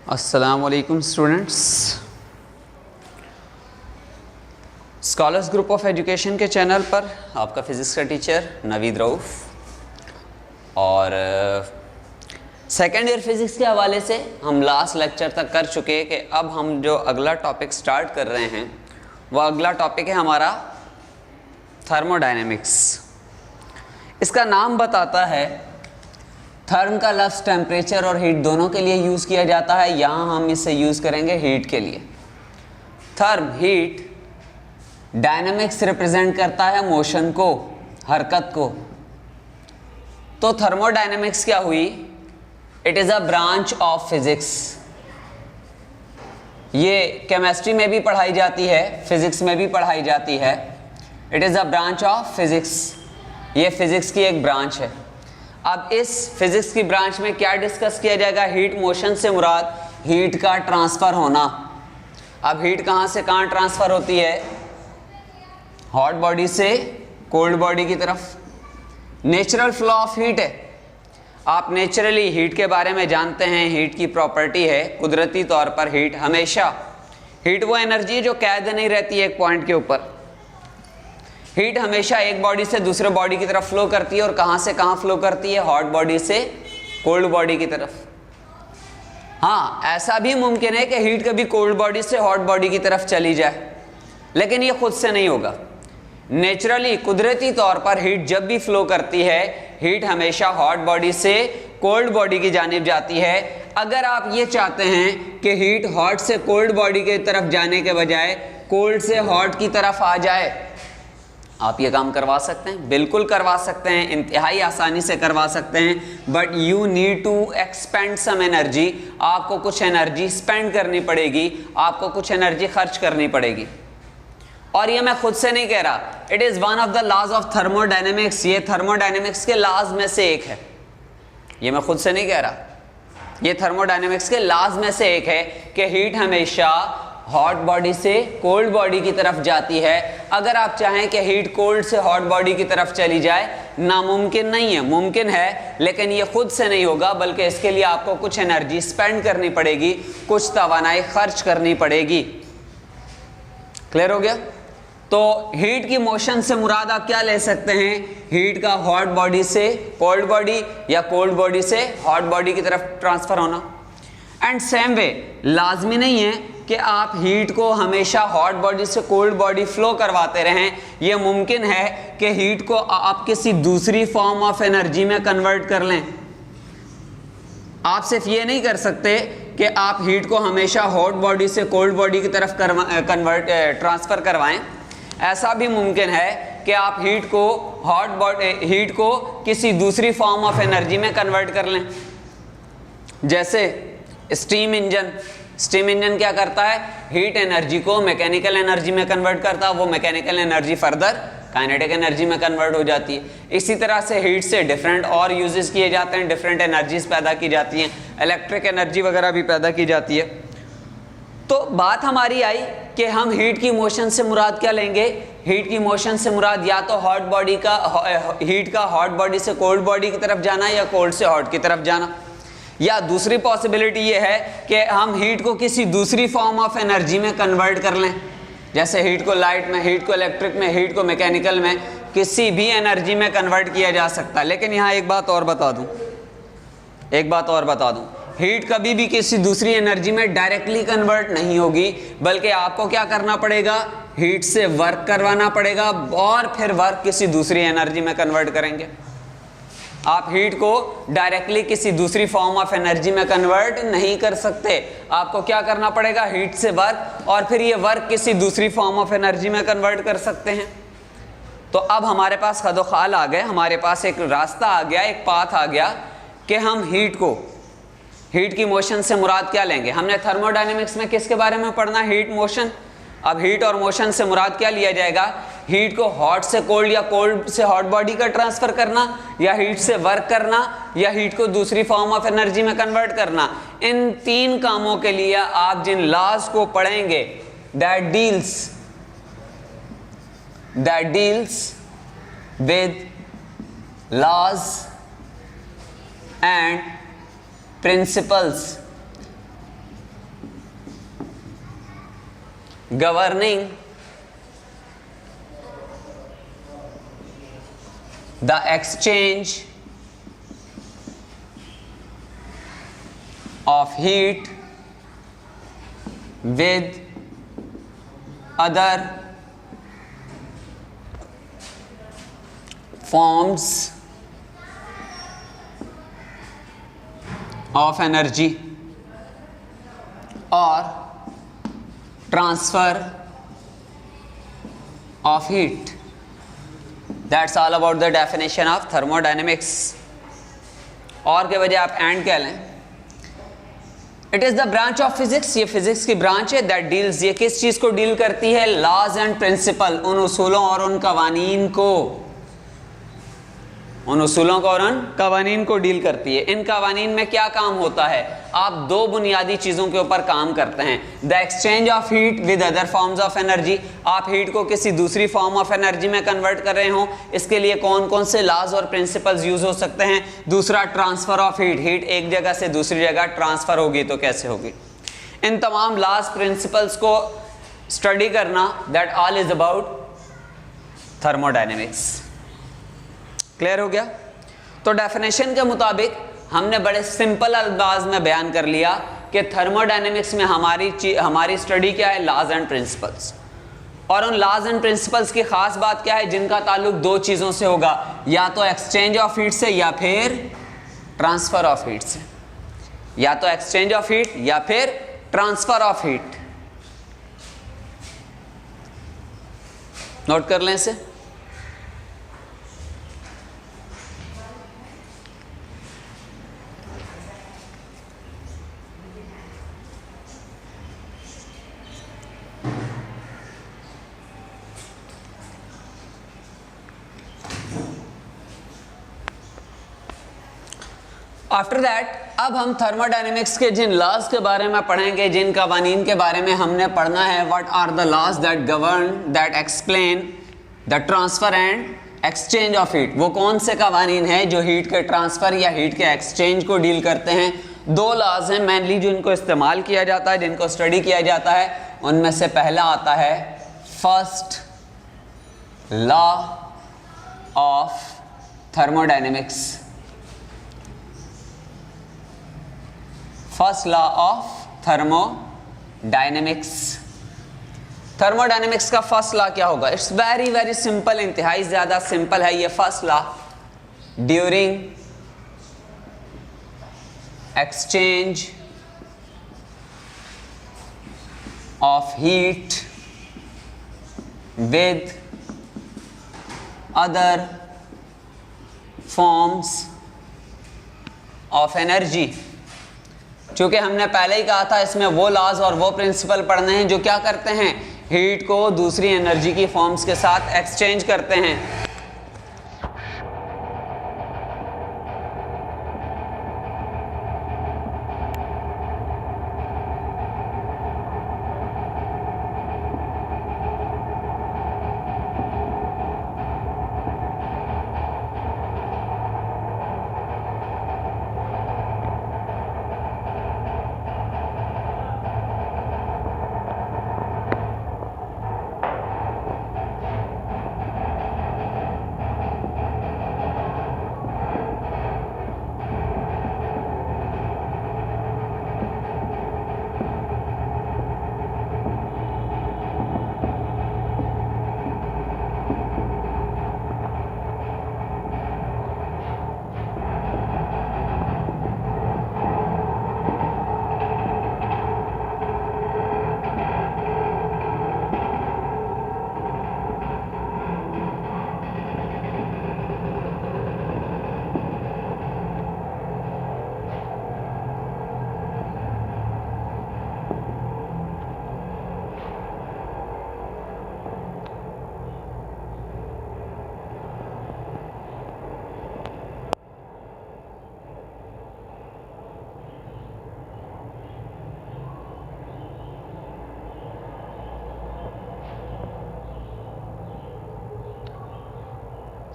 अस्सलाम वालेकुम students. Scholars group of education के चैनल पर आपका फ़िज़िक्स का टीचर नवीद रऊफ़ और सेकेंड ईयर फिज़िक्स के हवाले से हम लास्ट लेक्चर तक कर चुके कि अब हम जो अगला टॉपिक स्टार्ट कर रहे हैं वह अगला टॉपिक है हमारा थर्मोडायनेमिक्स। इसका नाम बताता है, थर्म का लफ्ज़ टेम्परेचर और हीट दोनों के लिए यूज़ किया जाता है। यहाँ हम इसे यूज़ करेंगे हीट के लिए। थर्म हीट, डायनेमिक्स रिप्रेजेंट करता है मोशन को, हरकत को। तो थर्मोडायनेमिक्स क्या हुई? It is a branch of physics. ये केमिस्ट्री में भी पढ़ाई जाती है, फिज़िक्स में भी पढ़ाई जाती है। It is a branch of physics. ये फिज़िक्स की एक ब्रांच है। अब इस फिज़िक्स की ब्रांच में क्या डिस्कस किया जाएगा? हीट मोशन से मुराद हीट का ट्रांसफ़र होना। अब हीट कहाँ से कहाँ ट्रांसफ़र होती है? हॉट बॉडी से कोल्ड बॉडी की तरफ। नेचुरल फ्लो ऑफ हीट है। आप नेचुरली हीट के बारे में जानते हैं, हीट की प्रॉपर्टी है कुदरती तौर पर हीट हमेशा, हीट वो एनर्जी है जो कैद नहीं रहती है एक पॉइंट के ऊपर। हीट हमेशा एक बॉडी से दूसरे बॉडी की तरफ फ्लो करती है। और कहाँ से कहाँ फ्लो करती है? हॉट बॉडी से कोल्ड बॉडी की तरफ। हाँ, ऐसा भी मुमकिन है कि हीट कभी कोल्ड बॉडी से हॉट बॉडी की तरफ चली जाए, लेकिन ये खुद से नहीं होगा। नेचुरली कुदरती तौर पर हीट जब भी फ्लो करती है, हीट हमेशा हॉट बॉडी से कोल्ड बॉडी की जानिब जाती है। अगर आप ये चाहते हैं कि हीट हॉट से कोल्ड बॉडी की तरफ जाने के बजाय कोल्ड से हॉट की तरफ आ जाए, आप ये काम करवा सकते हैं, बिल्कुल करवा सकते हैं, इंतहाई आसानी से करवा सकते हैं। But you need to expend some energy. आपको कुछ एनर्जी स्पेंड करनी पड़ेगी, आपको कुछ एनर्जी खर्च करनी पड़ेगी। और ये मैं खुद से नहीं कह रहा, it is one of the laws of thermodynamics. ये थर्मोडायनेमिक्स के लॉज में से एक है। ये मैं खुद से नहीं कह रहा, ये थर्मोडायनेमिक्स के लॉज में से एक है कि हीट हमेशा हॉट बॉडी से कोल्ड बॉडी की तरफ जाती है। अगर आप चाहें कि हीट कोल्ड से हॉट बॉडी की तरफ चली जाए, नामुमकिन नहीं है, मुमकिन है, लेकिन ये खुद से नहीं होगा, बल्कि इसके लिए आपको कुछ एनर्जी स्पेंड करनी पड़ेगी, कुछ तवानाई खर्च करनी पड़ेगी। क्लियर हो गया? तो हीट की मोशन से मुराद आप क्या ले सकते हैं? हीट का हॉट बॉडी से कोल्ड बॉडी या कोल्ड बॉडी से हॉट बॉडी की तरफ ट्रांसफर होना। एंड सेम वे, लाजमी नहीं है कि आप हीट को हमेशा हॉट बॉडी से कोल्ड बॉडी फ्लो करवाते रहें। यह मुमकिन है कि हीट को आप किसी दूसरी फॉर्म ऑफ एनर्जी में कन्वर्ट कर लें। आप सिर्फ ये नहीं कर सकते कि आप हीट को हमेशा हॉट बॉडी से कोल्ड बॉडी की तरफ ट्रांसफ़र करवाएं। ऐसा भी मुमकिन है कि आप हीट को किसी दूसरी फॉर्म ऑफ एनर्जी में कन्वर्ट कर लें। जैसे स्टीम इंजन। स्टीम इंजन क्या करता है? हीट एनर्जी को मैकेनिकल एनर्जी में कन्वर्ट करता है। वो mechanical energy further kinetic energy में कन्वर्ट हो जाती है। इसी तरह से हीट से डिफरेंट और यूजेस किए जाते हैं, डिफरेंट एनर्जीज पैदा की जाती हैं, इलेक्ट्रिक एनर्जी वगैरह भी पैदा की जाती है। तो बात हमारी आई कि हम हीट की मोशन से मुराद क्या लेंगे? हीट की मोशन से मुराद या तो हीट का हॉट बॉडी से कोल्ड बॉडी की तरफ जाना या कोल्ड से हॉट की तरफ जाना। या दूसरी पॉसिबिलिटी ये है कि हम हीट को किसी दूसरी फॉर्म ऑफ एनर्जी में कन्वर्ट कर लें। जैसे हीट को लाइट में, हीट को इलेक्ट्रिक में, हीट को मैकेनिकल में, किसी भी एनर्जी में कन्वर्ट किया जा सकता है। लेकिन यहाँ एक बात और बता दूँ, हीट कभी भी किसी दूसरी एनर्जी में डायरेक्टली कन्वर्ट नहीं होगी, बल्कि आपको क्या करना पड़ेगा? हीट से वर्क करवाना पड़ेगा और फिर वर्क किसी दूसरी एनर्जी में कन्वर्ट करेंगे। आप हीट को डायरेक्टली किसी दूसरी फॉर्म ऑफ एनर्जी में कन्वर्ट नहीं कर सकते। आपको क्या करना पड़ेगा? हीट से वर्क, और फिर ये वर्क किसी दूसरी फॉर्म ऑफ एनर्जी में कन्वर्ट कर सकते हैं। तो अब हमारे पास खदोखाल आ गए, हमारे पास एक रास्ता आ गया, एक पाथ आ गया कि हम हीट की मोशन से मुराद क्या लेंगे। हमने थर्मोडायनेमिक्स में किसके बारे में पढ़ना? Heat motion. अब हीट और मोशन से मुराद क्या लिया जाएगा? हीट को हॉट से कोल्ड या कोल्ड से हॉट बॉडी का ट्रांसफर करना, या हीट से वर्क करना, या हीट को दूसरी फॉर्म ऑफ एनर्जी में कन्वर्ट करना। इन तीन कामों के लिए आप जिन लॉज को पढ़ेंगे, that deals with laws and principles governing the exchange of heat with other forms of energy or transfer of heat. That's all about the definition of thermodynamics. और के वजह आप एंड कह लें. It is the branch of physics, ये physics की branch है that deals, ये किस चीज को डील करती है? लॉज एंड प्रिंसिपल, उन उसूलों और उन कवानीन को, उन उसूलों को और उन कवानीन को डील करती है. इन कवानीन में क्या काम होता है? आप दो बुनियादी चीजों के ऊपर काम करते हैं. The exchange of heat with other forms of energy, आप हीट को किसी दूसरी फॉर्म ऑफ एनर्जी में कन्वर्ट कर रहे हो, इसके लिए कौन कौन से लॉज और प्रिंसिपल्स यूज हो सकते हैं? दूसरा, ट्रांसफर ऑफ हीट, हीट एक जगह से दूसरी जगह ट्रांसफर होगी तो कैसे होगी? इन तमाम लॉज प्रिंसिपल्स को स्टडी करना, that all is about thermodynamics. Clear हो गया? तो डेफिनेशन के मुताबिक हमने बड़े सिंपल अल्फाज में बयान कर लिया कि थर्मोडायनेमिक्स में हमारी स्टडी क्या है? Laws and principles. और उन लॉज एंड प्रिंसिपल्स की खास बात क्या है? जिनका ताल्लुक दो चीज़ों से होगा, या तो एक्सचेंज ऑफ हीट से या फिर ट्रांसफर ऑफ हीट से. या तो एक्सचेंज ऑफ हीट या फिर ट्रांसफर ऑफ हीट. नोट कर लें इसे. आफ्टर दैट अब हम थर्मोडायनेमिक्स के जिन लॉज के बारे में पढ़ेंगे, जिन कवानीन के बारे में हमने पढ़ना है, what are the laws that govern, that explain the transfer and exchange of heat. वो कौन से कवानीन हैं जो हीट के ट्रांसफर या हीट के एक्सचेंज को डील करते हैं? दो लॉज हैं मेनली जो इनको इस्तेमाल किया जाता है, जिनको स्टडी किया जाता है. उनमें से पहला आता है first law of thermodynamics. First law of thermodynamics. Thermodynamics का फर्स्ट लॉ क्या होगा? इट्स वेरी वेरी सिंपल, इंतहाई ज्यादा सिंपल है ये first law. During exchange of heat with other forms of energy. चूंकि हमने पहले ही कहा था इसमें वो लॉज और वो प्रिंसिपल पढ़ने हैं जो क्या करते हैं? हीट को दूसरी एनर्जी की फॉर्म्स के साथ एक्सचेंज करते हैं.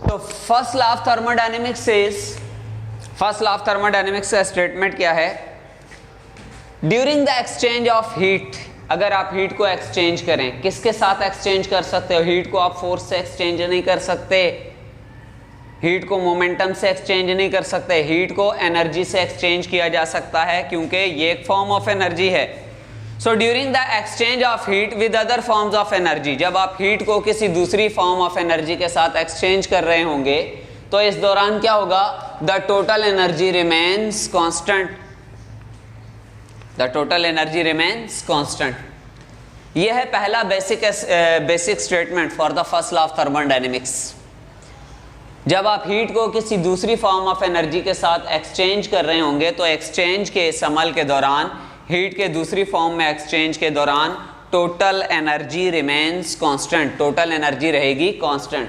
तो first law of thermodynamics is, first law of thermodynamics का स्टेटमेंट क्या है? During the exchange of heat अगर आप हीट को एक्सचेंज करें, किसके साथ एक्सचेंज कर सकते हो? हीट को आप फोर्स से एक्सचेंज नहीं कर सकते, हीट को मोमेंटम से एक्सचेंज नहीं कर सकते, हीट को एनर्जी से एक्सचेंज किया जा सकता है क्योंकि ये एक फॉर्म ऑफ एनर्जी है। So during the exchange of heat with other forms of energy, जब आप हीट को किसी दूसरी फॉर्म ऑफ एनर्जी के साथ एक्सचेंज कर रहे होंगे तो इस दौरान क्या होगा? The total energy remains constant, the total energy remains constant. यह है पहला basic statement for the first law of thermodynamics. जब आप हीट को किसी दूसरी फॉर्म ऑफ एनर्जी के साथ एक्सचेंज कर रहे होंगे तो एक्सचेंज के इस अमल के दौरान, हीट के दूसरी फॉर्म में एक्सचेंज के दौरान total energy remains constant, total energy रहेगी कांस्टेंट।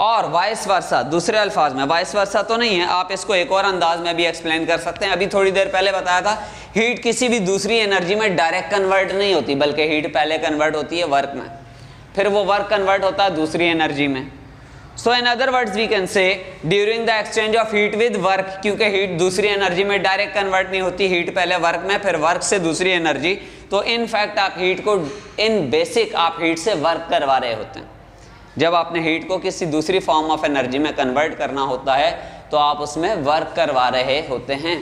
और वाइस वर्सा, दूसरे अल्फाज में, वाइस वर्सा तो नहीं है, आप इसको एक और अंदाज में भी एक्सप्लेन कर सकते हैं। अभी थोड़ी देर पहले बताया था हीट किसी भी दूसरी एनर्जी में डायरेक्ट कन्वर्ट नहीं होती, बल्कि हीट पहले कन्वर्ट होती है वर्क में, फिर वो वर्क कन्वर्ट होता है दूसरी एनर्जी में। So in other words we can say during the exchange of heat with work, क्योंकि हीट दूसरी एनर्जी में डायरेक्ट कन्वर्ट नहीं होती, हीट पहले वर्क में फिर वर्क से दूसरी एनर्जी, तो इन फैक्ट आप हीट को इन बेसिक आप हीट से वर्क करवा रहे होते हैं। जब आपने हीट को किसी दूसरी फॉर्म ऑफ एनर्जी में कन्वर्ट करना होता है तो आप उसमें वर्क करवा रहे होते हैं।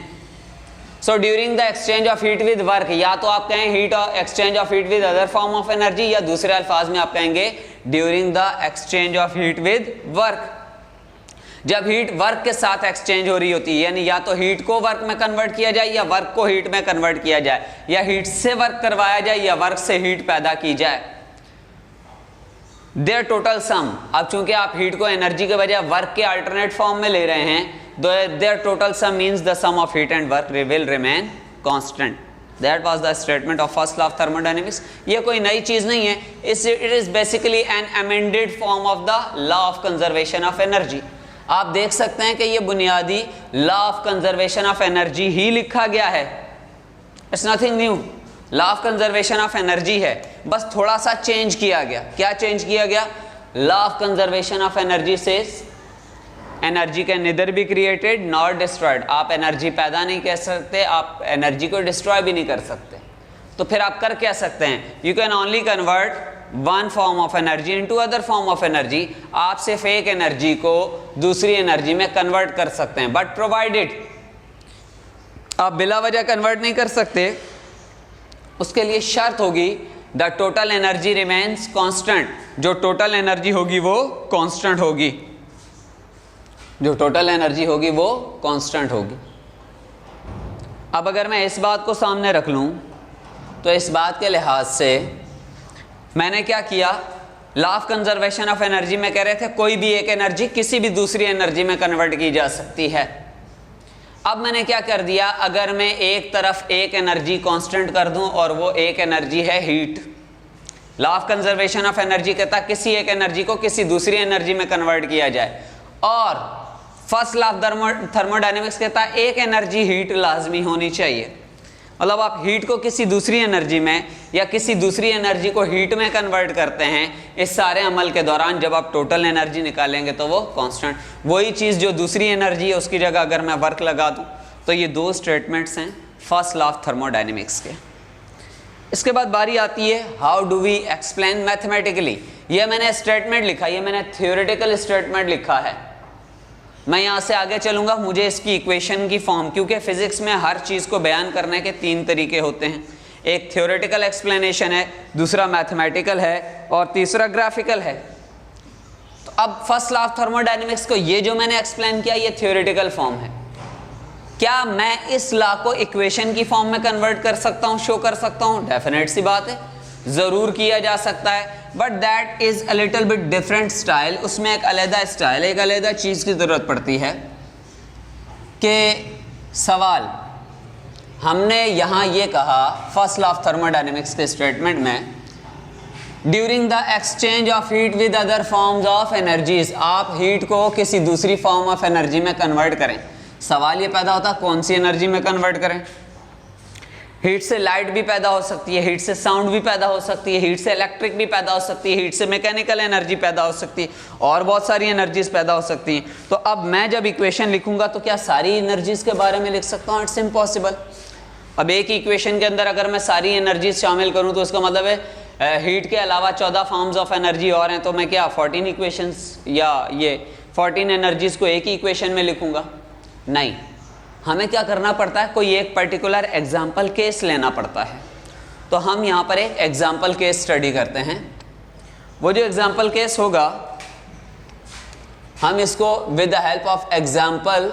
So during the exchange of heat with work, या तो आप कहें heat exchange of heat with other form of energy, या दूसरे अल्फाज में आप कहेंगे during the exchange of heat with work. जब हीट वर्क के साथ एक्सचेंज हो रही होती है, यानी या तो हीट को वर्क में कन्वर्ट किया जाए या वर्क को हीट में कन्वर्ट किया जाए, या हीट से वर्क करवाया जाए या वर्क से हीट पैदा की जाए, देयर टोटल सम। अब चूंकि आप हीट को एनर्जी के बजाय वर्क के अल्टरनेट फॉर्म में ले रहे हैं, there total sum means the sum of heat and work will remain constant. That was the statement of first law of thermodynamics. ये कोई नई चीज नहीं है, it is basically an amended form of the law of conservation of energy. आप देख सकते हैं कि ये बुनियादी law of conservation of energy ही लिखा गया है, it's nothing new. Law of conservation of energy है, बस थोड़ा सा चेंज किया गया। क्या चेंज किया गया? Law of conservation of energy से energy can neither be created nor destroyed. आप एनर्जी पैदा नहीं कर सकते, आप एनर्जी को डिस्ट्रॉय भी नहीं कर सकते। तो फिर आप कर क्या सकते हैं? You can only convert one form of energy into other form of energy. आप सिर्फ एक एनर्जी को दूसरी एनर्जी में कन्वर्ट कर सकते हैं, बट प्रोवाइडेड आप बिला वजह कन्वर्ट नहीं कर सकते। उसके लिए शर्त होगी the total energy remains constant, जो टोटल एनर्जी होगी वो कांस्टेंट होगी, जो टोटल एनर्जी होगी वो कांस्टेंट होगी। अब अगर मैं इस बात को सामने रख लूं तो इस बात के लिहाज से मैंने क्या किया, law of conservation of energy में कह रहे थे कोई भी एक एनर्जी किसी भी दूसरी एनर्जी में कन्वर्ट की जा सकती है। अब मैंने क्या कर दिया, अगर मैं एक तरफ एक एनर्जी कांस्टेंट कर दूं और वो एक एनर्जी है heat, law of conservation of energy कहता है किसी एक एनर्जी को किसी दूसरी एनर्जी में कन्वर्ट किया जाए, और फर्स्ट लॉ ऑफ थर्मोडायनेमिक्स कहता है एक एनर्जी हीट लाजमी होनी चाहिए। मतलब आप हीट को किसी दूसरी एनर्जी में या किसी दूसरी एनर्जी को हीट में कन्वर्ट करते हैं, इस सारे अमल के दौरान जब आप टोटल एनर्जी निकालेंगे तो वो कांस्टेंट, वही चीज़ जो दूसरी एनर्जी है उसकी जगह अगर मैं वर्क लगा दूं, तो ये दो स्टेटमेंट्स हैं फर्स्ट लॉ ऑफ थर्मोडायनेमिक्स के। इसके बाद बारी आती है how do we explain mathematically. ये मैंने स्टेटमेंट लिखा, ये मैंने थ्योरेटिकल स्टेटमेंट लिखा है। मैं यहाँ से आगे चलूँगा, मुझे इसकी इक्वेशन की फॉर्म, क्योंकि फिजिक्स में हर चीज़ को बयान करने के तीन तरीके होते हैं, एक थ्योरेटिकल एक्सप्लेनेशन है, दूसरा मैथमेटिकल है और तीसरा ग्राफिकल है। तो अब फर्स्ट लॉ ऑफ थर्मोडायनेमिक्स को ये जो मैंने एक्सप्लेन किया ये थ्योरेटिकल फॉर्म है। क्या मैं इस लॉ को इक्वेशन की फॉर्म में कन्वर्ट कर सकता हूँ, शो कर सकता हूँ? डेफिनेट सी बात है, ज़रूर किया जा सकता है, but that is a little bit different style. उसमें एक अलहदा स्टाइल, एक अलहदा चीज़ की ज़रूरत पड़ती है कि सवाल हमने यहाँ ये कहा फर्स्ट लॉ ऑफ थर्मोडायनेमिक्स के स्टेटमेंट में, during the exchange of heat with other forms of energies, आप हीट को किसी दूसरी फॉर्म ऑफ एनर्जी में कन्वर्ट करें। सवाल ये पैदा होता कौन सी एनर्जी में कन्वर्ट करें? हीट से लाइट भी पैदा हो सकती है, हीट से साउंड भी पैदा हो सकती है, हीट से इलेक्ट्रिक भी पैदा हो सकती है, हीट से मैकेनिकल एनर्जी पैदा हो सकती है, और बहुत सारी एनर्जीज पैदा हो सकती हैं। तो अब मैं जब इक्वेशन लिखूंगा तो क्या सारी एनर्जीज के बारे में लिख सकता हूँ? It's impossible. अब एक इक्वेशन के अंदर अगर मैं सारी एनर्जी शामिल करूं तो उसका मतलब है हीट के अलावा 14 फॉर्म्स ऑफ एनर्जी और हैं, तो मैं क्या 14 इक्वेशंस या ये 14 एनर्जीज को एक ही इक्वेशन में लिखूंगा? नहीं, हमें क्या करना पड़ता है, कोई एक पर्टिकुलर एग्जाम्पल केस लेना पड़ता है। तो हम यहाँ पर एक एग्जाम्पल केस स्टडी करते हैं। वो जो एग्जाम्पल केस होगा, हम इसको with the help of example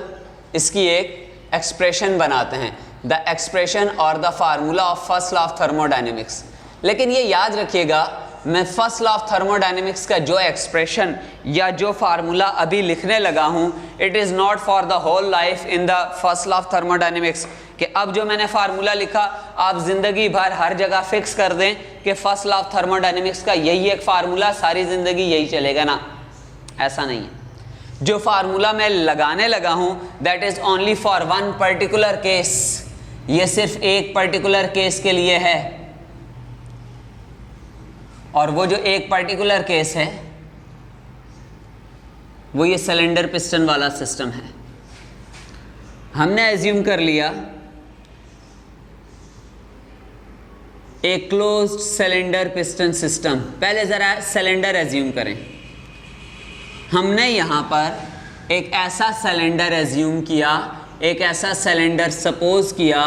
इसकी एक एक्सप्रेशन बनाते हैं, द एक्सप्रेशन और the formula of first law of thermodynamics. लेकिन ये याद रखिएगा, मैं फर्स्ट लॉ ऑफ थर्मोडायनेमिक्स का जो एक्सप्रेशन या जो फार्मूला अभी लिखने लगा हूं, it is not for the whole life in the first law of thermodynamics, कि अब जो मैंने फार्मूला लिखा आप जिंदगी भर हर जगह फिक्स कर दें कि फर्स्ट लॉ ऑफ थर्मोडायनेमिक्स का यही एक फार्मूला, सारी जिंदगी यही चलेगा ना, ऐसा नहीं है। जो फार्मूला मैं लगाने लगा हूं that is only for one particular case, ये सिर्फ एक पर्टिकुलर केस के लिए है। और वो जो एक पर्टिकुलर केस है वो ये सिलेंडर पिस्टन वाला सिस्टम है। हमने एज्यूम कर लिया एक क्लोज्ड सिलेंडर पिस्टन सिस्टम। पहले जरा सिलेंडर एज्यूम करें। हमने यहाँ पर एक ऐसा सिलेंडर एज्यूम किया, एक ऐसा सिलेंडर सपोज किया,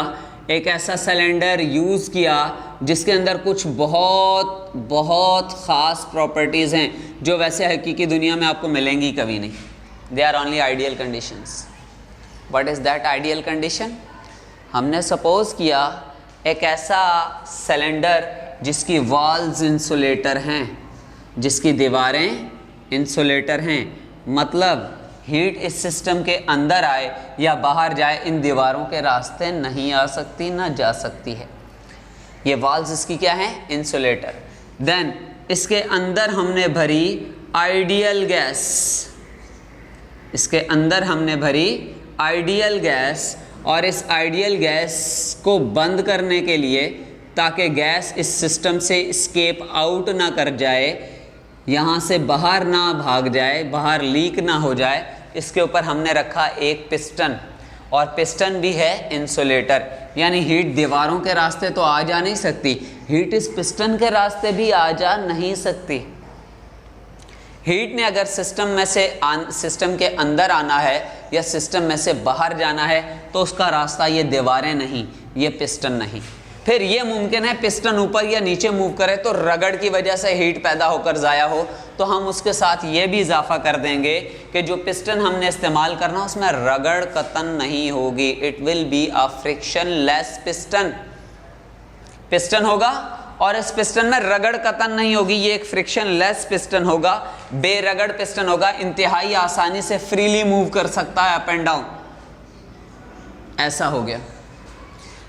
एक ऐसा सिलेंडर यूज़ किया जिसके अंदर कुछ बहुत बहुत ख़ास प्रॉपर्टीज़ हैं जो वैसे हकीकी दुनिया में आपको मिलेंगी कभी नहीं। They are only ideal conditions. What is that ideal condition? हमने सपोज किया एक ऐसा सिलेंडर जिसकी वॉल्स इंसुलेटर हैं, जिसकी दीवारें इंसुलेटर हैं, मतलब हीट इस सिस्टम के अंदर आए या बाहर जाए इन दीवारों के रास्ते नहीं आ सकती, ना जा सकती है। ये वॉल्स इसकी क्या है? इंसुलेटर। देन इसके अंदर हमने भरी आइडियल गैस, इसके अंदर हमने भरी आइडियल गैस, और इस आइडियल गैस को बंद करने के लिए, ताकि गैस इस सिस्टम से एस्केप आउट ना कर जाए, यहाँ से बाहर ना भाग जाए, बाहर लीक ना हो जाए, इसके ऊपर हमने रखा एक पिस्टन, और पिस्टन भी है इंसुलेटर। यानी हीट दीवारों के रास्ते तो आ जा नहीं सकती, हीट इस पिस्टन के रास्ते भी आ जा नहीं सकती। हीट ने अगर सिस्टम के अंदर आना है या सिस्टम में से बाहर जाना है तो उसका रास्ता ये दीवारें नहीं, ये पिस्टन नहीं। फिर ये मुमकिन है पिस्टन ऊपर या नीचे मूव करे तो रगड़ की वजह से हीट पैदा होकर ज़ाया हो, तो हम उसके साथ ये भी इजाफा कर देंगे कि जो पिस्टन हमने इस्तेमाल करना उसमें रगड़ कतन नहीं होगी। It will be a friction less piston. Piston होगा और इस पिस्टन में रगड़ कतन नहीं होगी, ये एक फ्रिक्शन लेस पिस्टन होगा, बेरगड़ पिस्टन होगा, इंतहाई आसानी से फ्रीली मूव कर सकता है अप एंड डाउन। ऐसा हो गया।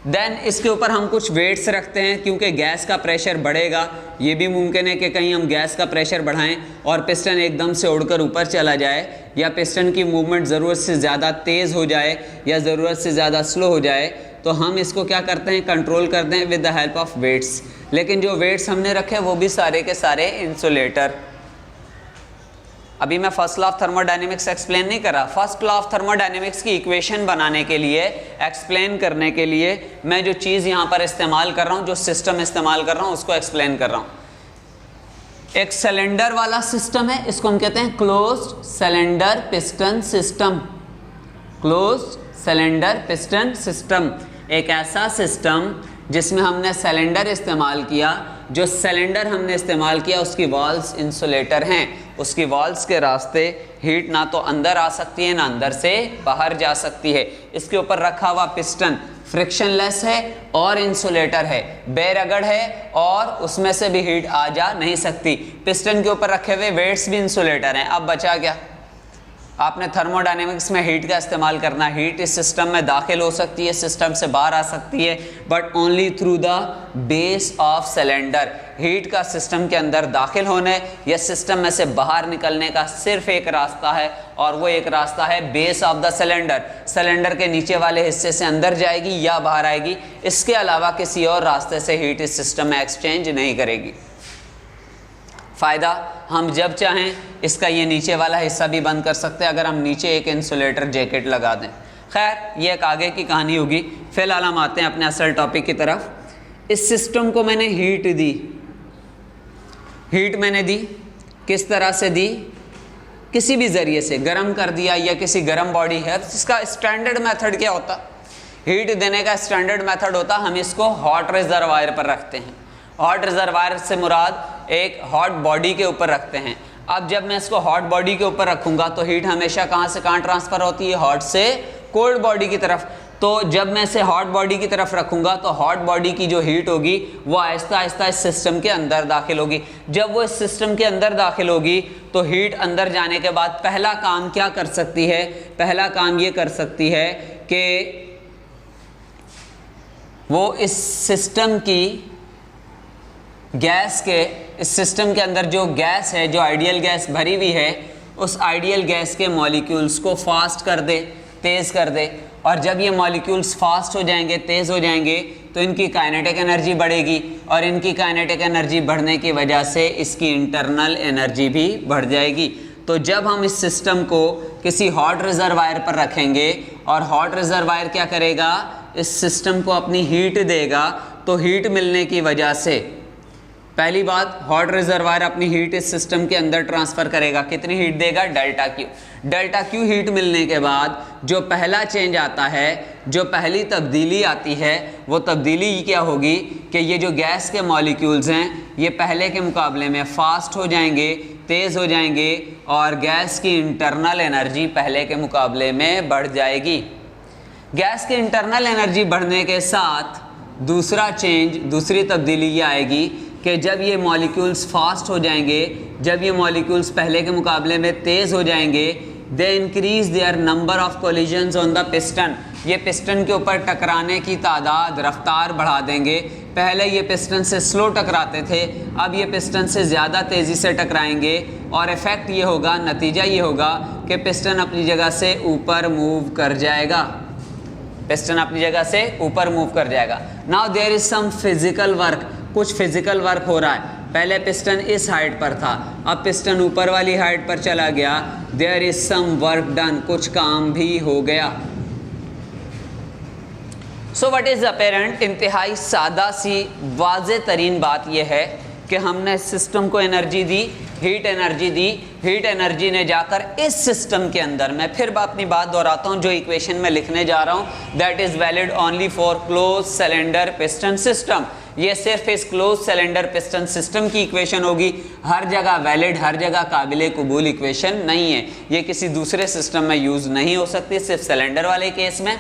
देन इसके ऊपर हम कुछ वेट्स रखते हैं क्योंकि गैस का प्रेशर बढ़ेगा। ये भी मुमकिन है कि कहीं हम गैस का प्रेशर बढ़ाएं और पिस्टन एकदम से उड़कर ऊपर चला जाए, या पिस्टन की मूवमेंट ज़रूरत से ज़्यादा तेज़ हो जाए या ज़रूरत से ज़्यादा स्लो हो जाए। तो हम इसको क्या करते हैं, कंट्रोल करते हैं with the help of weights. लेकिन जो वेट्स हमने रखे वो भी सारे के सारे इंसुलेटर। अभी मैं first law of thermodynamics explain नहीं कर रहा। फर्स्ट लॉ ऑफ थर्मोडायनेमिक्स की इक्वेशन बनाने के लिए, एक्सप्लेन करने के लिए मैं जो चीज़ यहाँ पर इस्तेमाल कर रहा हूँ, जो सिस्टम इस्तेमाल कर रहा हूँ, उसको एक्सप्लेन कर रहा हूँ। एक सिलेंडर वाला सिस्टम है, इसको हम कहते हैं closed cylinder piston system. Closed cylinder piston system एक ऐसा सिस्टम जिसमें हमने सिलेंडर इस्तेमाल किया। जो सिलेंडर हमने इस्तेमाल किया उसकी वॉल्स इंसुलेटर हैं, उसकी वॉल्स के रास्ते हीट ना तो अंदर आ सकती है ना अंदर से बाहर जा सकती है। इसके ऊपर रखा हुआ पिस्टन फ्रिक्शनलेस है और इंसुलेटर है, बेरगड़ है और उसमें से भी हीट आ जा नहीं सकती। पिस्टन के ऊपर रखे हुए वेट्स भी इंसुलेटर हैं। अब बचा क्या? आपने थर्मोडायनेमिक्स में हीट का इस्तेमाल करना। हीट इस सिस्टम में दाखिल हो सकती है, सिस्टम से बाहर आ सकती है, but only through the base of cylinder. Heat का सिस्टम के अंदर दाखिल होने या सिस्टम में से बाहर निकलने का सिर्फ एक रास्ता है, और वो एक रास्ता है base of the cylinder. Cylinder के नीचे वाले हिस्से से अंदर जाएगी या बाहर आएगी, इसके अलावा किसी और रास्ते से हीट इस सिस्टम में एक्सचेंज नहीं करेगी। फ़ायदा, हम जब चाहें इसका ये नीचे वाला हिस्सा भी बंद कर सकते हैं अगर हम नीचे एक इंसुलेटर जैकेट लगा दें। खैर ये एक आगे की कहानी होगी। फिलहाल हम आते हैं अपने असल टॉपिक की तरफ। इस सिस्टम को मैंने हीट दी, हीट मैंने दी, किस तरह से दी? किसी भी ज़रिए से गर्म कर दिया या किसी गर्म बॉडी है। इसका स्टैंडर्ड मेथड क्या होता? हीट देने का स्टैंडर्ड मेथड होता, हम इसको हॉट रिजर्वायर पर रखते हैं। हॉट रिजर्वायर से मुराद एक हॉट बॉडी के ऊपर रखते हैं। अब जब मैं इसको हॉट बॉडी के ऊपर रखूंगा तो हीट हमेशा कहाँ से कहाँ ट्रांसफ़र होती है? हॉट से कोल्ड बॉडी की तरफ। तो जब मैं इसे हॉट बॉडी की तरफ रखूंगा तो हॉट बॉडी की जो हीट होगी वो आहिस्ता आहिस्ता इस सिस्टम के अंदर दाखिल होगी। जब वो इस सिस्टम के अंदर दाखिल होगी तो हीट अंदर जाने के बाद पहला काम क्या कर सकती है? पहला काम ये कर सकती है कि वो इस सिस्टम की गैस के, इस सिस्टम के अंदर जो गैस है, जो आइडियल गैस भरी हुई है, उस आइडियल गैस के मॉलिक्यूल्स को फास्ट कर दे, तेज़ कर दे। और जब ये मॉलिक्यूल्स फास्ट हो जाएंगे, तेज़ हो जाएंगे, तो इनकी काइनेटिक एनर्जी बढ़ेगी और इनकी काइनेटिक एनर्जी बढ़ने की वजह से इसकी इंटरनल एनर्जी भी बढ़ जाएगी। तो जब हम इस सिस्टम को किसी हॉट रिजर्वायर पर रखेंगे और हॉट रिजर्वायर क्या करेगा? इस सिस्टम को अपनी हीट देगा। तो हीट मिलने की वजह से पहली बात, हॉट रिजर्वायर अपनी हीट इस सिस्टम के अंदर ट्रांसफ़र करेगा। कितनी हीट देगा? Delta Q. Delta Q heat मिलने के बाद जो पहला चेंज आता है, जो पहली तब्दीली आती है, वो तब्दीली क्या होगी कि ये जो गैस के मॉलिक्यूल्स हैं ये पहले के मुकाबले में फास्ट हो जाएंगे, तेज़ हो जाएंगे और गैस की इंटरनल एनर्जी पहले के मुकाबले में बढ़ जाएगी। गैस की इंटरनल एनर्जी बढ़ने के साथ दूसरा चेंज, दूसरी तब्दीली ये आएगी कि जब ये मॉलिक्यूल्स फास्ट हो जाएंगे, जब ये मॉलिक्यूल्स पहले के मुकाबले में तेज़ हो जाएंगे, they increase their number of collisions on the piston. ये पिस्टन के ऊपर टकराने की तादाद, रफ्तार बढ़ा देंगे। पहले ये पिस्टन से स्लो टकराते थे, अब ये पिस्टन से ज़्यादा तेज़ी से टकराएंगे और इफ़ेक्ट ये होगा, नतीजा ये होगा कि पिस्टन अपनी जगह से ऊपर मूव कर जाएगा। पिस्टन अपनी जगह से ऊपर मूव कर जाएगा। Now there is some physical work, कुछ फिजिकल वर्क हो रहा है। पहले पिस्टन इस हाइट पर था, अब पिस्टन ऊपर वाली हाइट पर चला गया। There is some work done, कुछ काम भी हो गया। So what is apparent? इंतहाई सादा सी वाज़े तरीन बात यह है कि हमने सिस्टम को एनर्जी दी, हीट एनर्जी दी। हीट एनर्जी ने जाकर इस सिस्टम के अंदर, मैं फिर अपनी बात दोहराता हूँ, जो इक्वेशन में लिखने जा रहा हूँ, that is valid only for close cylinder piston system. ये सिर्फ इस क्लोज सिलेंडर पिस्टन सिस्टम की इक्वेशन होगी, हर जगह वैलिड, हर जगह काबिल कबूल इक्वेशन नहीं है। ये किसी दूसरे सिस्टम में यूज़ नहीं हो सकती, सिर्फ सिलेंडर वाले केस में।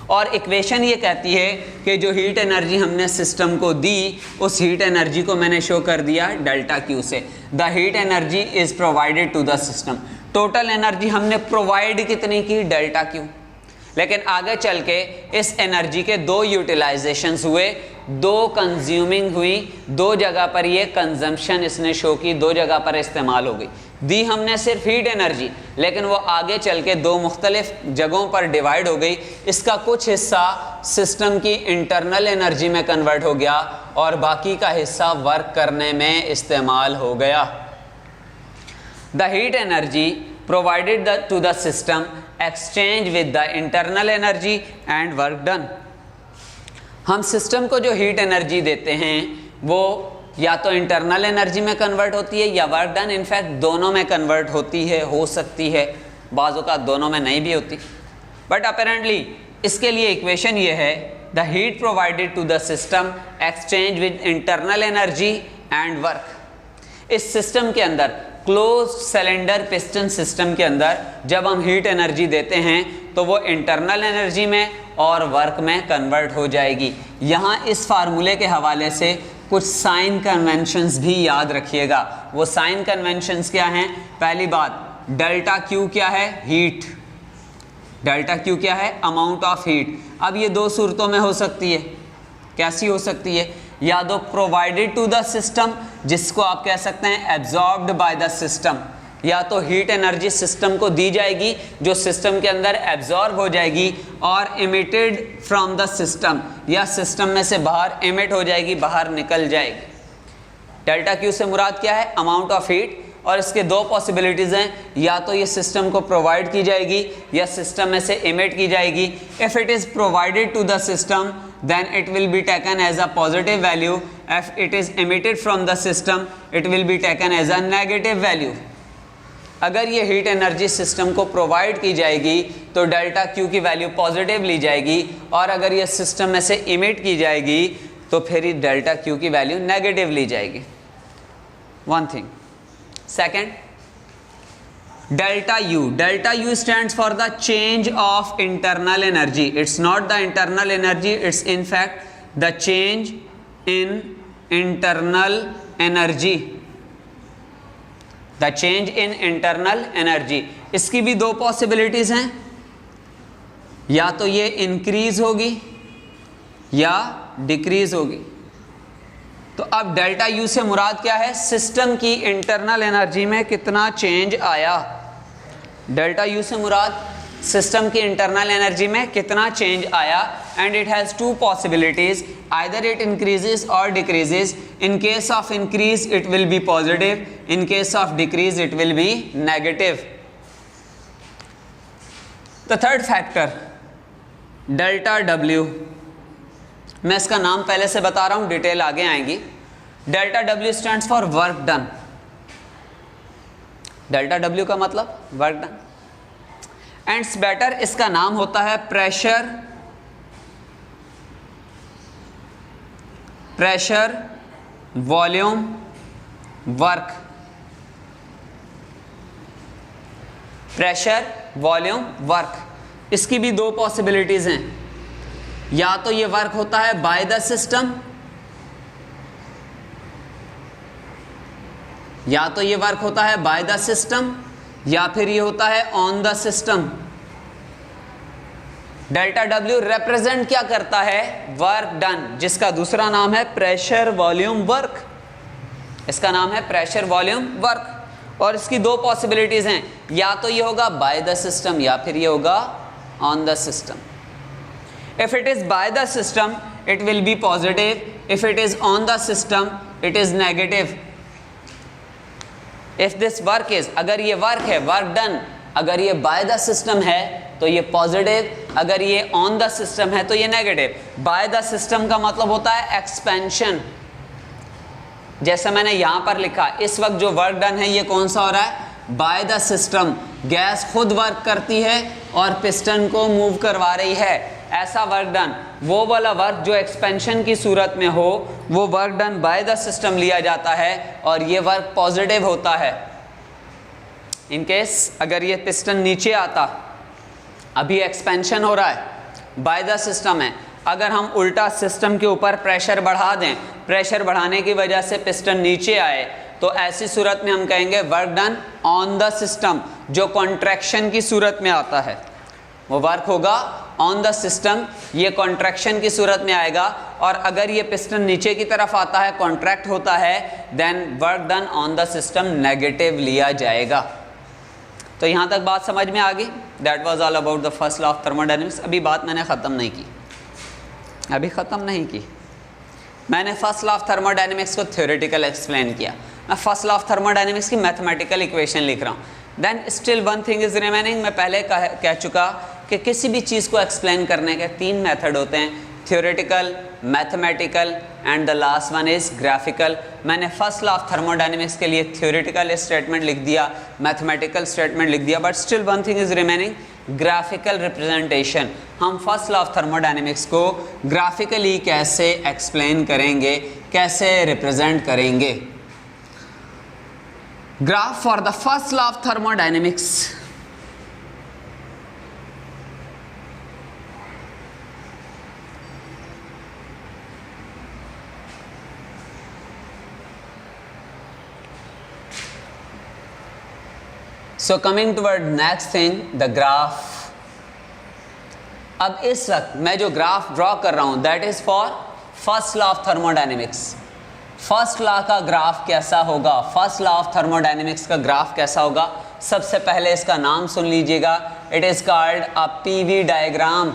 और इक्वेशन ये कहती है कि जो हीट एनर्जी हमने सिस्टम को दी, उस हीट एनर्जी को मैंने शो कर दिया डेल्टा क्यू से। The heat energy is provided to the system. Total energy हमने प्रोवाइड कितनी की? Delta Q. लेकिन आगे चल के इस एनर्जी के दो यूटिलाइजेशंस हुए, दो कंज्यूमिंग हुई, दो जगह पर ये कंजम्पशन इसने शो की, दो जगह पर इस्तेमाल हो गई। दी हमने सिर्फ हीट एनर्जी, लेकिन वो आगे चल के दो मुख्तलिफ जगहों पर डिवाइड हो गई। इसका कुछ हिस्सा सिस्टम की इंटरनल एनर्जी में कन्वर्ट हो गया और बाकी का हिस्सा वर्क करने में इस्तेमाल हो गया। The heat energy provided to the system exchange with the internal energy and work done। हम सिस्टम को जो हीट एनर्जी देते हैं वो या तो इंटरनल एनर्जी में कन्वर्ट होती है या वर्क डन, इनफैक्ट दोनों में कन्वर्ट होती है, हो सकती है, बाज़ों का दोनों में नहीं भी होती। बट अपेरेंटली इसके लिए इक्वेशन ये है, the heat provided to the system exchange with internal energy and work. इस सिस्टम के अंदर, क्लोज सिलेंडर पिस्टन सिस्टम के अंदर, जब हम हीट एनर्जी देते हैं तो वो इंटरनल एनर्जी में और वर्क में कन्वर्ट हो जाएगी। यहाँ इस फार्मूले के हवाले से कुछ साइन कन्वेंशंस भी याद रखिएगा। वो साइन कन्वेंशंस क्या हैं? पहली बात, डेल्टा क्यू क्या है? हीट। डेल्टा क्यू क्या है? Amount of heat. अब ये दो सूरतों में हो सकती है। कैसी हो सकती है? या तो प्रोवाइडेड टू द सिस्टम, जिसको आप कह सकते हैं एब्जॉर्ब्ड बाय द सिस्टम, या तो हीट एनर्जी सिस्टम को दी जाएगी जो सिस्टम के अंदर एब्जॉर्ब हो जाएगी और इमिटेड फ्रॉम द सिस्टम, या सिस्टम में से बाहर इमिट हो जाएगी, बाहर निकल जाएगी। डेल्टा क्यू से मुराद क्या है? Amount of heat. और इसके दो पॉसिबिलिटीज़ हैं, या तो ये सिस्टम को प्रोवाइड की जाएगी या सिस्टम में से इमिट की जाएगी। If it is provided to the system then it will be taken as a positive value. If it is emitted from the system it will be taken as a negative value. अगर ये heat energy system को provide की जाएगी तो delta Q की value positive ली जाएगी, और अगर ये सिस्टम में से इमिट की जाएगी तो फिर ही डेल्टा क्यू की वैल्यू नेगेटिव ली जाएगी। One thing. Second, delta U stands for the change of internal energy. It's not the internal energy, it's in fact the change in internal energy. The change in internal energy. इसकी भी दो possibilities हैं, या तो ये increase होगी या decrease होगी। तो अब डेल्टा यू से मुराद क्या है? सिस्टम की इंटरनल एनर्जी में कितना चेंज आया। डेल्टा यू से मुराद सिस्टम की इंटरनल एनर्जी में कितना चेंज आया, and it has two possibilities, either it increases और decreases. In case of increase it will be positive, in case of decrease it will be negative. The third factor delta W, मैं इसका नाम पहले से बता रहा हूं, डिटेल आगे आएंगी। Delta W stands for work done. Delta W का मतलब वर्क डन। एंड्स बेटर, इसका नाम होता है pressure volume work. Pressure volume work, इसकी भी दो पॉसिबिलिटीज हैं, या तो ये वर्क होता है बाय द सिस्टम, या तो ये वर्क होता है बाय द सिस्टम, या फिर ये होता है on the system. Delta W represent क्या करता है? वर्क डन, जिसका दूसरा नाम है प्रेशर वॉल्यूम वर्क। इसका नाम है प्रेशर वॉल्यूम वर्क, और इसकी दो पॉसिबिलिटीज हैं, या तो ये होगा बाय द सिस्टम या फिर ये होगा on the system. If it is by the system, it will be positive. If it is on the system, it is negative. If this work is, अगर ये वर्क है, वर्क डन, अगर ये by the system है तो ये positive, अगर ये on the system है तो ये नेगेटिव। by the system का मतलब होता है एक्सपेंशन। जैसे मैंने यहां पर लिखा, इस वक्त जो वर्क डन है ये कौन सा हो रहा है? By the system. गैस खुद वर्क करती है और पिस्टन को मूव करवा रही है, ऐसा वर्क डन। वो वाला वर्क जो एक्सपेंशन की सूरत में हो वो work done by the system लिया जाता है, और ये वर्क पॉजिटिव होता है। इन केस अगर ये पिस्टन नीचे आता, अभी एक्सपेंशन हो रहा है, बाय द सिस्टम है, अगर हम उल्टा सिस्टम के ऊपर प्रेशर बढ़ा दें, प्रेशर बढ़ाने की वजह से पिस्टन नीचे आए, तो ऐसी सूरत में हम कहेंगे work done on the system. जो कॉन्ट्रैक्शन की सूरत में आता है वो वर्क होगा ऑन द सिस्टम, ये कॉन्ट्रैक्शन की सूरत में आएगा। और अगर ये पिस्टन नीचे की तरफ आता है, कॉन्ट्रैक्ट होता है, then work done on the system negative लिया जाएगा। तो यहाँ तक बात समझ में आ गई। That was all about the first law of thermodynamics. अभी बात मैंने ख़त्म नहीं की, अभी ख़त्म नहीं की। मैंने फर्स्ट लॉ ऑफ थर्मोडायनेमिक्स को थ्योरेटिकल एक्सप्लेन किया, मैं फर्स्ट लॉ ऑफ थर्मोडायनेमिक्स की मैथमेटिकल इक्वेशन लिख रहा हूँ। Then still one thing is remaining. मैं पहले कह चुका कि किसी भी चीज़ को एक्सप्लेन करने के तीन मेथड होते हैं, theoretical, mathematical and the last one is graphical. मैंने फर्स्ट लॉ ऑफ थर्मोडायनेमिक्स के लिए थ्योरेटिकल स्टेटमेंट लिख दिया, मैथमेटिकल स्टेटमेंट लिख दिया, but still one thing is remaining, graphical representation. हम फर्स्ट लॉ ऑफ थर्मोडायनेमिक्स को ग्राफिकली कैसे एक्सप्लेन करेंगे, कैसे रिप्रेजेंट करेंगे। Graph for the first law of thermodynamics. So coming toward next thing, the graph. अब इस वक्त मैं जो ग्राफ ड्रॉ कर रहा हूं that is for first law of thermodynamics. First law का ग्राफ कैसा होगा, फर्स्ट लॉ ऑफ थर्मोडायनेमिक्स का ग्राफ कैसा होगा? सबसे पहले इसका नाम सुन लीजिएगा, it is called a PV diagram.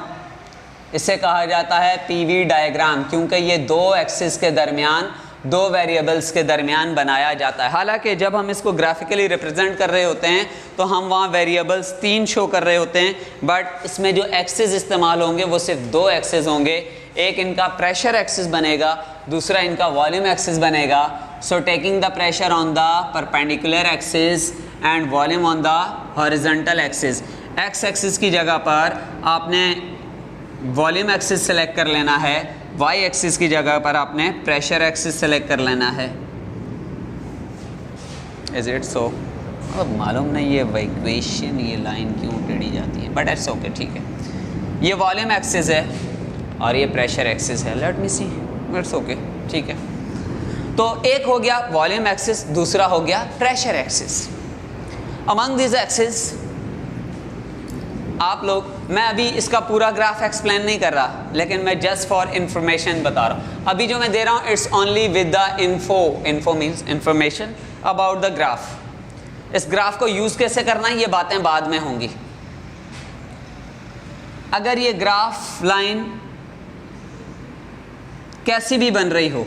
इसे कहा जाता है पीवी डायग्राम, क्योंकि ये दो एक्सिस के दरमियान दो वेरिएबल्स के दरमियान बनाया जाता है। हालांकि जब हम इसको ग्राफिकली रिप्रेजेंट कर रहे होते हैं तो हम वहाँ वेरिएबल्स 3 शो कर रहे होते हैं, बट इसमें जो एक्सिस इस्तेमाल होंगे वो सिर्फ 2 एक्सिस होंगे। एक इनका प्रेशर एक्सिस बनेगा, दूसरा इनका वॉल्यूम एक्सिस बनेगा। So taking the pressure on the perpendicular axis and volume on the horizontal axis. X axis की जगह पर आपने वॉल्यूम एक्सिस सेलेक्ट कर लेना है, वाई एक्सिस की जगह पर आपने प्रेशर एक्सिस सेलेक्ट कर लेना है। Is it so? अब मालूम नहीं ये इक्वेशन, ये लाइन क्यों टेढ़ी जाती है, बट इट्स ओके, ठीक है। ये वॉल्यूम एक्सिस है और ये प्रेशर एक्सिस है। Let me see, it's okay, ठीक है। तो एक हो गया वॉल्यूम एक्सिस, दूसरा हो गया pressure axis. Among this axis आप लोग, मैं अभी इसका पूरा ग्राफ एक्सप्लेन नहीं कर रहा, लेकिन मैं जस्ट फॉर इंफॉर्मेशन बता रहा हूँ। अभी जो मैं दे रहा हूँ it's only with the info means information about the graph. इस ग्राफ को यूज कैसे करना है ये बातें बाद में होंगी। अगर ये ग्राफ लाइन कैसी भी बन रही हो,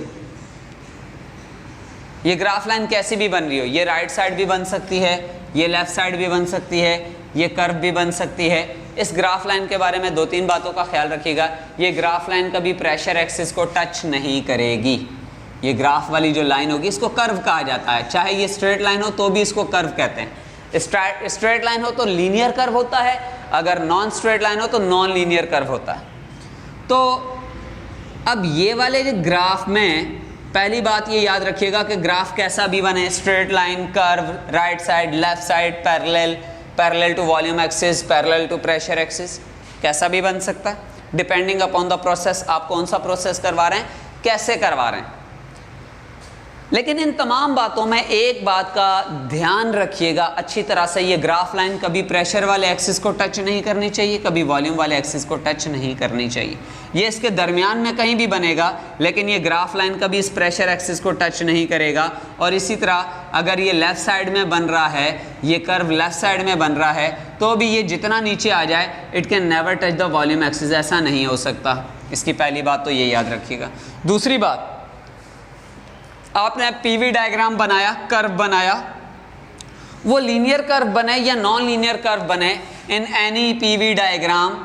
ये ग्राफ लाइन कैसी भी बन रही हो, ये राइट साइड भी बन सकती है, ये लेफ्ट साइड भी बन सकती है, ये कर्व भी बन सकती है। इस ग्राफ लाइन के बारे में 2-3 बातों का ख्याल रखिएगा। ये ग्राफ लाइन कभी प्रेशर एक्सिस को टच नहीं करेगी। ये ग्राफ वाली जो लाइन होगी इसको कर्व कहा जाता है। चाहे ये स्ट्रेट लाइन हो तो भी इसको कर्व कहते हैं। स्ट्रेट लाइन हो तो लीनियर कर्व होता है, अगर नॉन स्ट्रेट लाइन हो तो नॉन लीनियर कर्व होता है। तो अब ये वाले जो ग्राफ में पहली बात ये याद रखिएगा कि ग्राफ कैसा भी बने, straight line, curve, right side, left side, parallel to volume axis, parallel to pressure axis, कैसा भी बन सकता है, डिपेंडिंग अपॉन द प्रोसेस। आप कौन सा प्रोसेस करवा रहे हैं, कैसे करवा रहे हैं। लेकिन इन तमाम बातों में एक बात का ध्यान रखिएगा अच्छी तरह से, ये ग्राफ लाइन कभी प्रेशर वाले एक्सिस को टच नहीं करनी चाहिए, कभी वॉल्यूम वाले एक्सिस को टच नहीं करनी चाहिए। ये इसके दरमियान में कहीं भी बनेगा, लेकिन ये ग्राफ लाइन कभी इस प्रेशर एक्सिस को टच नहीं करेगा। और इसी तरह अगर ये लेफ़्ट साइड में बन रहा है, ये कर्व लेफ़्ट साइड में बन रहा है, तो भी ये जितना नीचे आ जाए it can never touch the volume axis, ऐसा नहीं हो सकता। इसकी पहली बात तो ये याद रखिएगा। दूसरी बात, आपने पीवी डायग्राम बनाया, कर्व बनाया, वो लीनियर कर्व बने या नॉन लीनियर कर्व बने, इन एनी पीवी डायग्राम,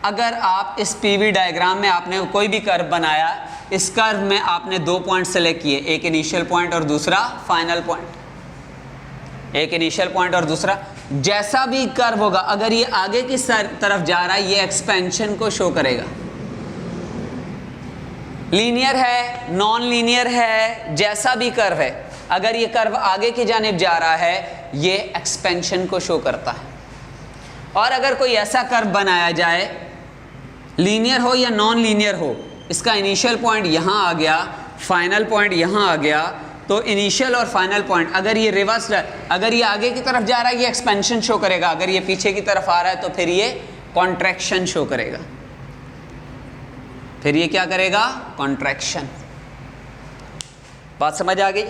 अगर आप इस पीवी डायग्राम में आपने कोई भी कर्व बनाया, इस कर्व में आपने 2 पॉइंट सेलेक्ट किए, एक इनिशियल पॉइंट और दूसरा फाइनल पॉइंट। एक इनिशियल पॉइंट और दूसरा, जैसा भी कर्व होगा अगर ये आगे की तरफ जा रहा है ये एक्सपेंशन को शो करेगा। लीनियर है, नॉन लीनियर है, जैसा भी कर्व है, अगर ये कर्व आगे की जानिब जा रहा है ये एक्सपेंशन को शो करता है। और अगर कोई ऐसा कर्व बनाया जाए, लीनियर हो या नॉन लीनियर हो, इसका इनिशियल पॉइंट यहाँ आ गया, फाइनल पॉइंट यहाँ आ गया, तो इनिशियल और फाइनल पॉइंट अगर ये रिवर्स, अगर ये आगे की तरफ जा रहा है ये एक्सपेंशन शो करेगा, अगर ये पीछे की तरफ आ रहा है तो फिर ये कॉन्ट्रैक्शन शो करेगा। फिर ये क्या करेगा, कॉन्ट्रैक्शन। बात समझ आ गई?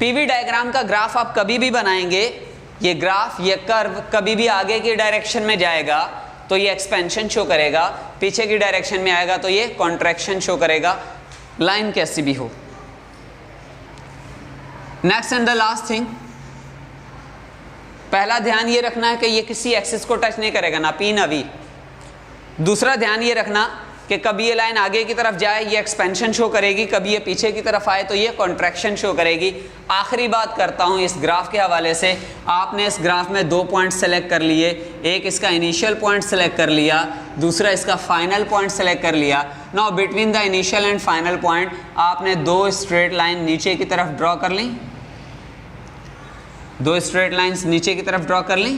पीवी डायग्राम का ग्राफ आप कभी भी बनाएंगे, ये ग्राफ, ये कर्व कभी भी आगे की डायरेक्शन में जाएगा तो ये एक्सपेंशन शो करेगा, पीछे की डायरेक्शन में आएगा तो ये कॉन्ट्रैक्शन शो करेगा, लाइन कैसी भी हो। Next and the last thing, पहला ध्यान ये रखना है कि ये किसी एक्सिस को टच नहीं करेगा, ना पी ना वी। दूसरा ध्यान ये रखना कि कभी ये लाइन आगे की तरफ जाए ये एक्सपेंशन शो करेगी, कभी ये पीछे की तरफ आए तो ये कॉन्ट्रैक्शन शो करेगी। आखिरी बात करता हूँ इस ग्राफ के हवाले से, आपने इस ग्राफ में 2 पॉइंट सेलेक्ट कर लिए, एक इसका इनिशियल पॉइंट सेलेक्ट कर लिया, दूसरा इसका फाइनल पॉइंट सेलेक्ट कर लिया। Now between the initial and final point आपने 2 स्ट्रेट लाइन नीचे की तरफ ड्रॉ कर ली, 2 स्ट्रेट लाइन्स नीचे की तरफ ड्रॉ कर ली।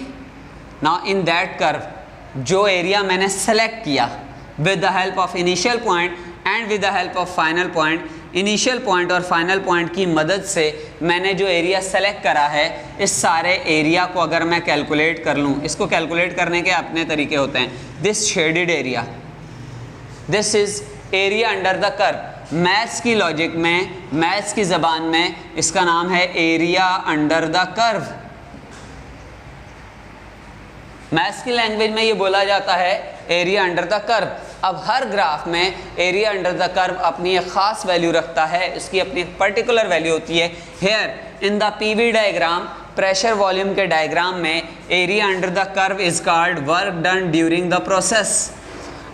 नाउ इन दैट कर्व जो एरिया मैंने सेलेक्ट किया with the help of initial point and with the help of final point, initial point और फाइनल पॉइंट की मदद से मैंने जो एरिया सेलेक्ट करा है, इस सारे एरिया को अगर मैं कैलकुलेट कर लूँ, इसको कैलकुलेट करने के अपने तरीके होते हैं। This shaded area, this is area under the curve. Maths की लॉजिक में, मैथ्स की ज़बान में इसका नाम है area under the curve. Maths की लैंग्वेज में ये बोला जाता है एरिया अंडर द कर्व। अब हर ग्राफ में एरिया अंडर द कर्व अपनी एक खास वैल्यू रखता है, इसकी अपनी एक पर्टिकुलर वैल्यू होती है। Here in the PV diagram, pressure volume के डायग्राम में area under the curve is called work done during the process.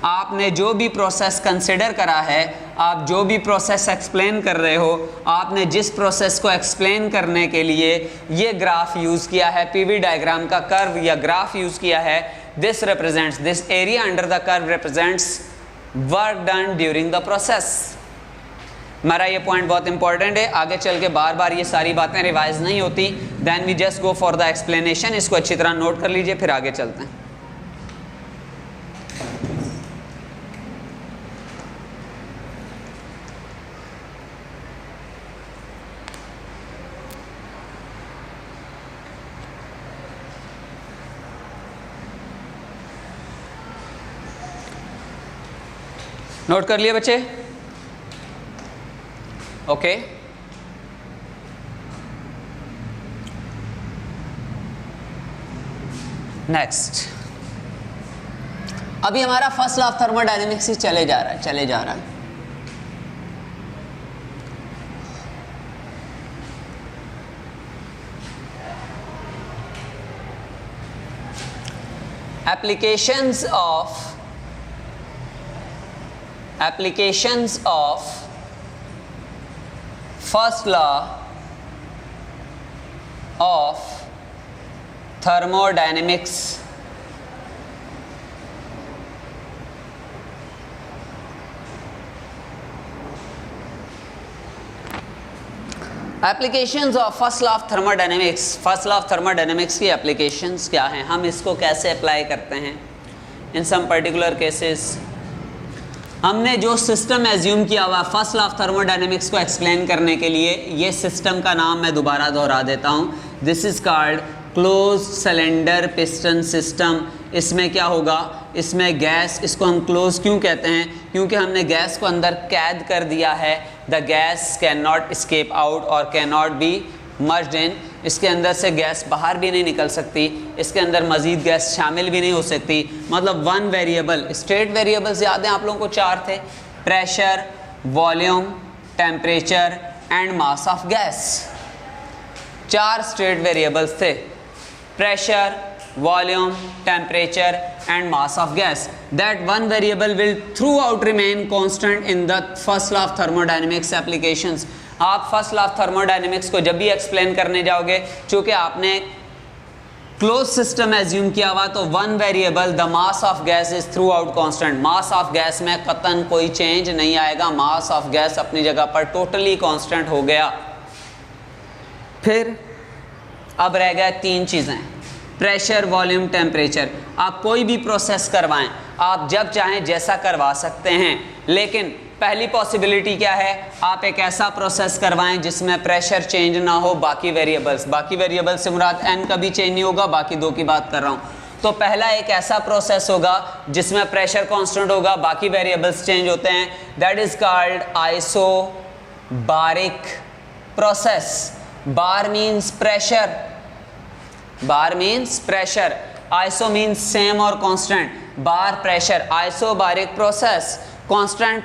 आपने जो भी प्रोसेस कंसिडर करा है, आप जो भी प्रोसेस एक्सप्लेन कर रहे हो, आपने जिस प्रोसेस को एक्सप्लेन करने के लिए ये ग्राफ यूज़ किया है, पीवी डायग्राम का कर्व या ग्राफ यूज़ किया है, this represents, this area under the curve represents work done during the process. हमारा ये पॉइंट बहुत इंपॉर्टेंट है, आगे चल के बार बार ये सारी बातें रिवाइज नहीं होती। Then we just go for the explanation. इसको अच्छी तरह नोट कर लीजिए, फिर आगे चलते हैं। नोट कर लिए बच्चे? ओके नेक्स्ट, अभी हमारा फर्स्ट लॉ ऑफ थर्मोडायनेमिक्स ही चले जा रहा है। applications of first law of thermodynamics applications of first law of thermodynamics. First law of thermodynamics की एप्लीकेशंस क्या हैं, हम इसको कैसे अप्लाई करते हैं इन सम पर्टिकुलर केसेस। हमने जो सिस्टम एज्यूम किया हुआ फर्स्ट लॉ ऑफ थर्मोडायनेमिक्स को एक्सप्लेन करने के लिए, ये सिस्टम का नाम मैं दोबारा दोहरा देता हूँ। This is called close cylinder piston system. इसमें क्या होगा, इसमें गैस, इसको हम क्लोज क्यों कहते हैं, क्योंकि हमने गैस को अंदर कैद कर दिया है। The gas can not escape out और can not be merged in. इसके अंदर से गैस बाहर भी नहीं निकल सकती, इसके अंदर मज़ीद गैस शामिल भी नहीं हो सकती। मतलब वन वेरिएबल, स्टेट वेरिएबल्स याद हैं आप लोगों को, 4 थे, pressure, volume, temperature and mass of gas. 4 state variables थे, pressure, volume, temperature and mass of gas. That one variable will throughout remain constant in the first law of thermodynamics applications. आप first law of thermodynamics को जब भी explain करने जाओगे, चूंकि आपने close system assume किया हुआ, तो one variable the mass of gas is through out constant. Mass of gas में कतन कोई चेंज नहीं आएगा, मास ऑफ गैस अपनी जगह पर टोटली कॉन्स्टेंट हो गया। फिर अब रह गया 3 चीज़ें, प्रेशर, वॉल्यूम, टेम्परेचर। आप कोई भी प्रोसेस करवाएं, आप जब चाहें जैसा करवा सकते हैं, लेकिन पहली पॉसिबिलिटी क्या है, आप एक ऐसा प्रोसेस करवाएं जिसमें प्रेशर चेंज ना हो, बाकी वेरिएबल्स से मुराद n कभी चेंज नहीं होगा, बाकी 2 की बात कर रहा हूं। तो पहला एक ऐसा प्रोसेस होगा जिसमें प्रेशर कांस्टेंट होगा, बाकी वेरिएबल्स चेंज होते हैं। That is called isobaric process. Bar means pressure, iso means same और constant, bar pressure, isobaric process, constant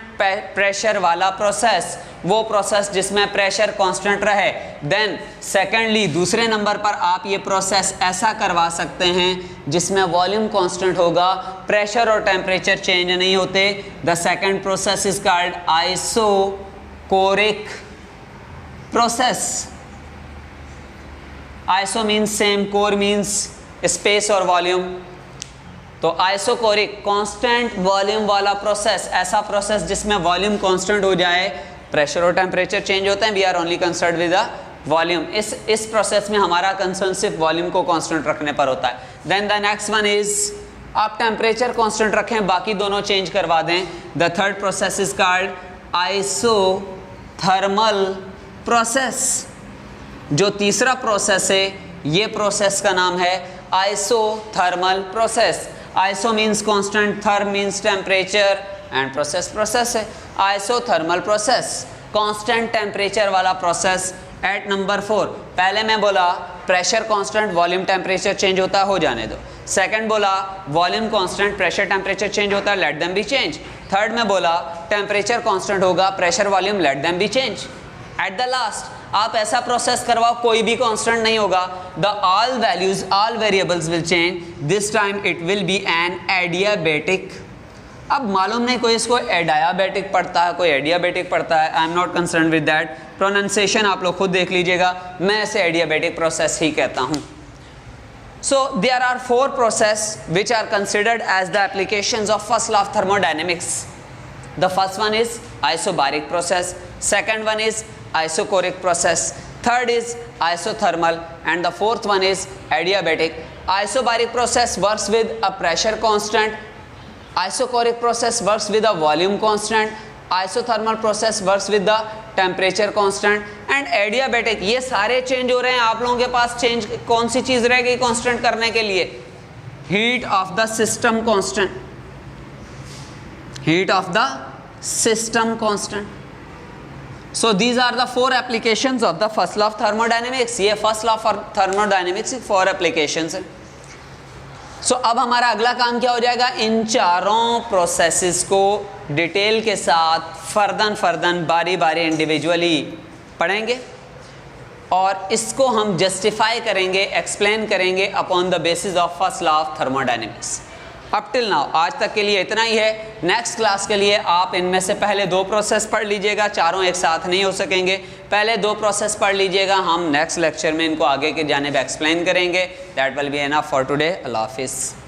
pressure वाला प्रोसेस, वो प्रोसेस जिसमें प्रेशर कांस्टेंट रहे। देन सेकेंडली, दूसरे नंबर पर आप ये प्रोसेस ऐसा करवा सकते हैं जिसमें वॉल्यूम कांस्टेंट होगा, प्रेशर और टेम्परेचर चेंज नहीं होते। The second process is called isochoric process. Iso means same, core means space और वॉल्यूम। तो आइसोकोरिक कांस्टेंट वॉल्यूम वाला प्रोसेस, ऐसा प्रोसेस जिसमें वॉल्यूम कांस्टेंट हो जाए, प्रेशर और टेम्परेचर चेंज होते हैं, we are only concerned with the volume. इस प्रोसेस में हमारा कंसर्न सिर्फ वॉल्यूम को कांस्टेंट रखने पर होता है। Then the next one is, आप टेम्परेचर कांस्टेंट रखें, बाकी दोनों चेंज करवा दें। The third process is called isothermal process. जो तीसरा प्रोसेस है, ये प्रोसेस का नाम है isothermal process. Iso means constant, therm means temperature and process है आइसोथर्मल प्रोसेस, कांस्टेंट टेम्परेचर वाला प्रोसेस। एट नंबर 4, पहले मैं बोला pressure constant, volume temperature change होता है, हो जाने दो। सेकंड बोला volume constant, pressure temperature change होता है, let them be change. Third में बोला टेम्परेचर कांस्टेंट होगा, pressure volume let them be change. At the last आप ऐसा प्रोसेस करवाओ कोई भी कांस्टेंट नहीं होगा, the all values all variables will change, this time it will be an adiabatic. अब मालूम नहीं कोई इसको एडियाबेटिक पढ़ता है, कोई एडियाबेटिक पढ़ता है, I am not concern with that, pronunciation आप लोग खुद देख लीजिएगा, मैं इसे एडियाबेटिक प्रोसेस ही कहता हूँ। So there are four processes which are considered as the applications of first law of thermodynamics. The first one is isobaric process, second one is isochoric process, third is isothermal, and the fourth one is adiabatic. Isobaric process works with a pressure constant, isochoric process works with a volume constant, isothermal process works with the temperature constant and adiabatic. ये सारे change हो रहे हैं। आप लोगों के पास change कौन सी चीज रह गई कांस्टेंट करने के लिए? Heat of the system constant, heat of the system constant. So these are the four applications of the first law of thermodynamics. ये first law of thermodynamics four applications है। सो अब हमारा अगला काम क्या हो जाएगा? इन चारों प्रोसेसेस को डिटेल के साथ फर्दन बारी बारी इंडिविजुअली पढ़ेंगे और इसको हम जस्टिफाई करेंगे, एक्सप्लेन करेंगे upon the basis of first law of thermodynamics. Up till now आज तक के लिए इतना ही है। नेक्स्ट क्लास के लिए आप इनमें से पहले दो प्रोसेस पढ़ लीजिएगा, चारों एक साथ नहीं हो सकेंगे, पहले दो प्रोसेस पढ़ लीजिएगा, हम नेक्स्ट लेक्चर में इनको आगे के जानिब एक्सप्लेन करेंगे। That will be enough for today. अल्लाह हाफिज़।